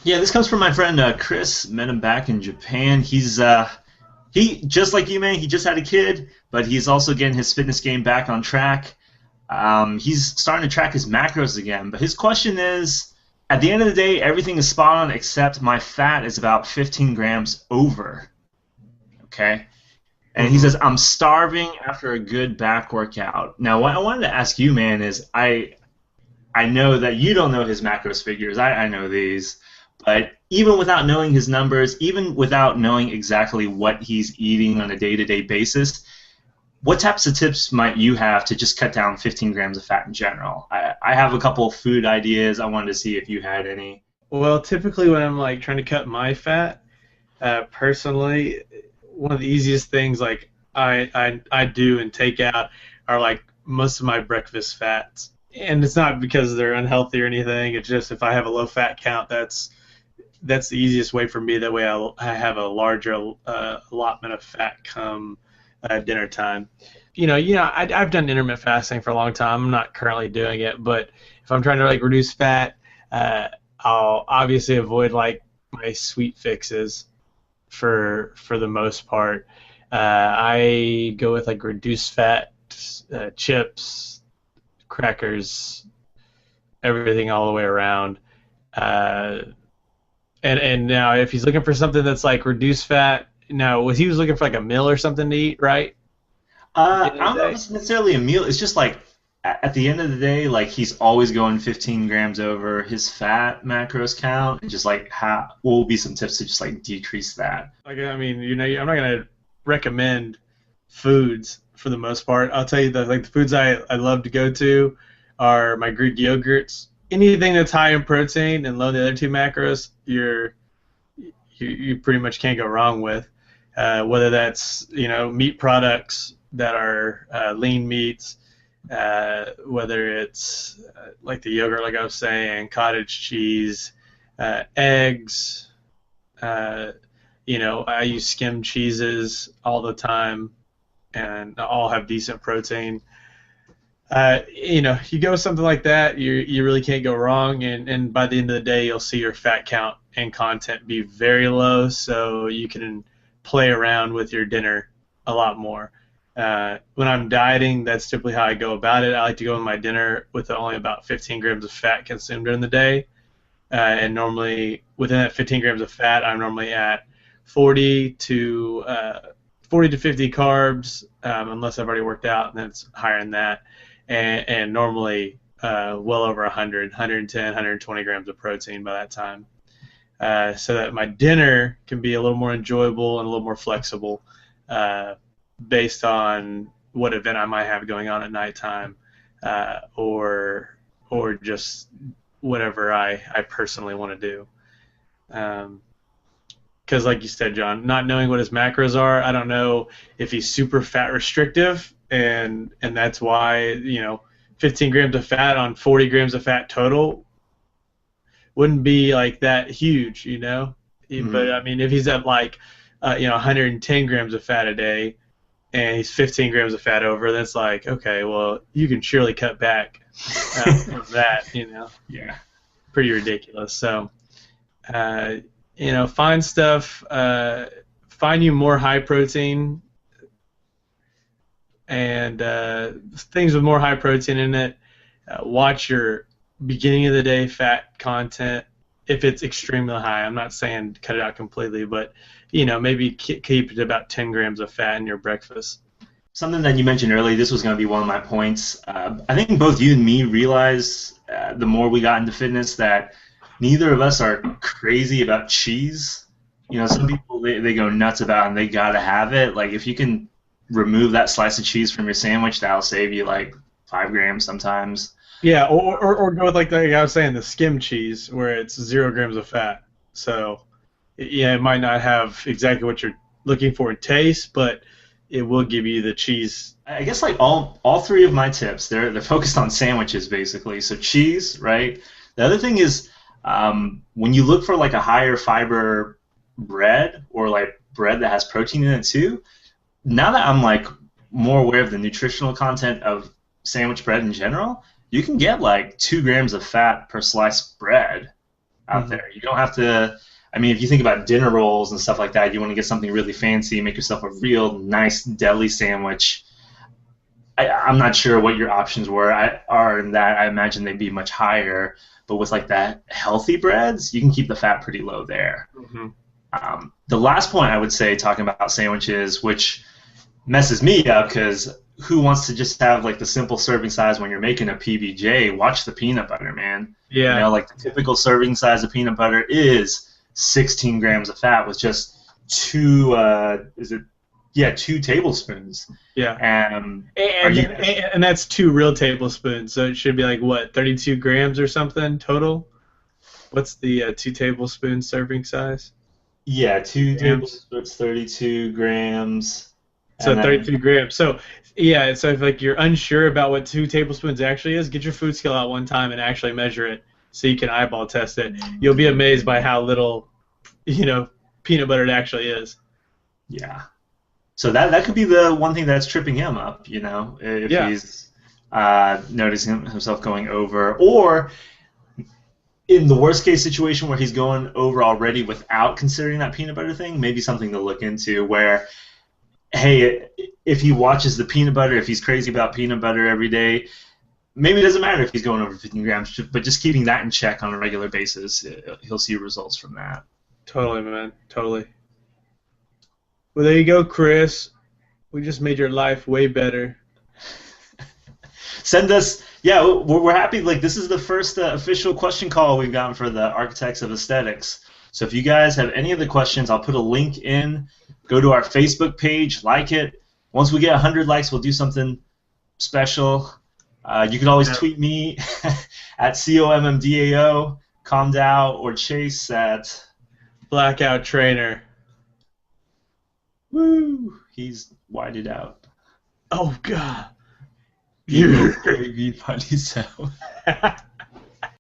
Yeah, this comes from my friend Chris. Met him back in Japan. He just like you, man. He just had a kid, but he's also getting his fitness game back on track. He's starting to track his macros again. But his question is, at the end of the day, everything is spot on except my fat is about 15 grams over. Okay, and he Hmm. says I'm starving after a good back workout. Now, what I wanted to ask you, man, is I know that you don't know his macros figures. I know these. But even without knowing his numbers, even without knowing exactly what he's eating on a day to day basis, what types of tips might you have to just cut down 15 grams of fat in general? I have a couple of food ideas. I wanted to see if you had any. Well, typically when I'm like trying to cut my fat, personally, one of the easiest things like I do and take out are like most of my breakfast fats. And it's not because they're unhealthy or anything. It's just if I have a low fat count, that's the easiest way for me. That way I have a larger allotment of fat come dinner time. I've done intermittent fasting for a long time. I'm not currently doing it, but if I'm trying to like reduce fat, uh, I'll obviously avoid like my sweet fixes for the most part. I go with like reduced fat chips, crackers, everything all the way around. Uh, and now if he's looking for something that's like reduced fat, now was he was looking for like a meal or something to eat, right? At the end of I the don't know if day. it's necessarily a meal. It's just like at the end of the day, like he's always going 15 grams over his fat macros count. And just like how what will be some tips to just like decrease that? Like I mean, I'm not gonna recommend foods for the most part. I'll tell you that like the foods I love to go to are my Greek yogurts. Anything that's high in protein and low in the other two macros, you pretty much can't go wrong with. Whether that's meat products that are lean meats, whether it's like the yogurt, like I was saying, cottage cheese, eggs. Uh, I use skim cheeses all the time, and all have decent protein. You go with something like that, you really can't go wrong, and by the end of the day, you'll see your fat count and content be very low, so you can play around with your dinner a lot more. When I'm dieting, that's typically how I go about it. I like to go with my dinner with only about 15 grams of fat consumed during the day, and normally within that 15 grams of fat, I'm normally at 40 to 40 to 50 carbs, unless I've already worked out, and then it's higher than that, and normally well over 100, 110, 120 grams of protein by that time, so that my dinner can be a little more enjoyable and a little more flexible, uh, based on what event I might have going on at nighttime, or just whatever I personally want to do. Because, like you said, John, not knowing what his macros are, I don't know if he's super fat restrictive, and that's why 15 grams of fat on 40 grams of fat total wouldn't be like that huge. But Mhm. I mean, if he's at like 110 grams of fat a day and he's 15 grams of fat over, that's like, okay, well, you can surely cut back from that. Yeah. Pretty ridiculous. So, uh, find stuff, find you more high protein and things with more high protein in it. Watch your beginning of the day fat content. If it's extremely high, I'm not saying cut it out completely, but maybe keep it about 10 grams of fat in your breakfast. Something that you mentioned earlier, this was going to be one of my points. I think both you and me realized the more we got into fitness that neither of us are crazy about cheese. You know, some people they go nuts about it and they got to have it. Like if you can remove that slice of cheese from your sandwich, that'll save you like 5 grams sometimes. Yeah, or go with like I was saying, the skim cheese where it's 0 grams of fat. So yeah, it might not have exactly what you're looking for in taste, but it will give you the cheese. I guess like all three of my tips, they're focused on sandwiches basically. So cheese, right? The other thing is when you look for like a higher fiber bread or like bread that has protein in it too. Now that I'm like more aware of the nutritional content of sandwich bread in general, you can get like 2 grams of fat per sliced bread. out there. You don't have to. I mean, if you think about dinner rolls and stuff like that, you want to get something really fancy, make yourself a real nice deli sandwich. I'm not sure what your options are in that. I imagine they'd be much higher. But with like that healthy breads, you can keep the fat pretty low there. The last point I would say, talking about sandwiches, which messes me up because who wants to just have like the simple serving size when you're making a PBJ? Watch the peanut butter, man. Yeah. You know, like the typical serving size of peanut butter is 16 grams of fat with just two tablespoons. Yeah. And that's 2 real tablespoons, so it should be like what, 32 grams or something total? What's the 2 tablespoon serving size? Yeah, 2 tablespoons, 32 grams. So 32 grams. So yeah, so if like you're unsure about what 2 tablespoons actually is, get your food scale out one time and actually measure it so you can eyeball test it. You'll be amazed by how little, peanut butter it actually is. Yeah. So that could be the one thing that's tripping him up, if he's noticing himself going over, or in the worst case situation where he's going over already without considering that peanut butter thing, maybe something to look into where, hey, if he watches the peanut butter, if he's crazy about peanut butter every day, maybe it doesn't matter if he's going over 15 grams, but just keeping that in check on a regular basis, he'll see results from that. Totally, man. Totally. Well, there you go, Chris. We just made your life way better. Send us, we're happy. Like, this is the first official question call we've gotten for the Architects of Aesthetics. So if you guys have any other questions, I'll put a link in. Go to our Facebook page, like it. Once we get 100 likes, we'll do something special. You can always tweet me at COMMDAO, Comdow, or Chase at Blackout Trainer. Woo! He's whited out. Oh, God. You funny so.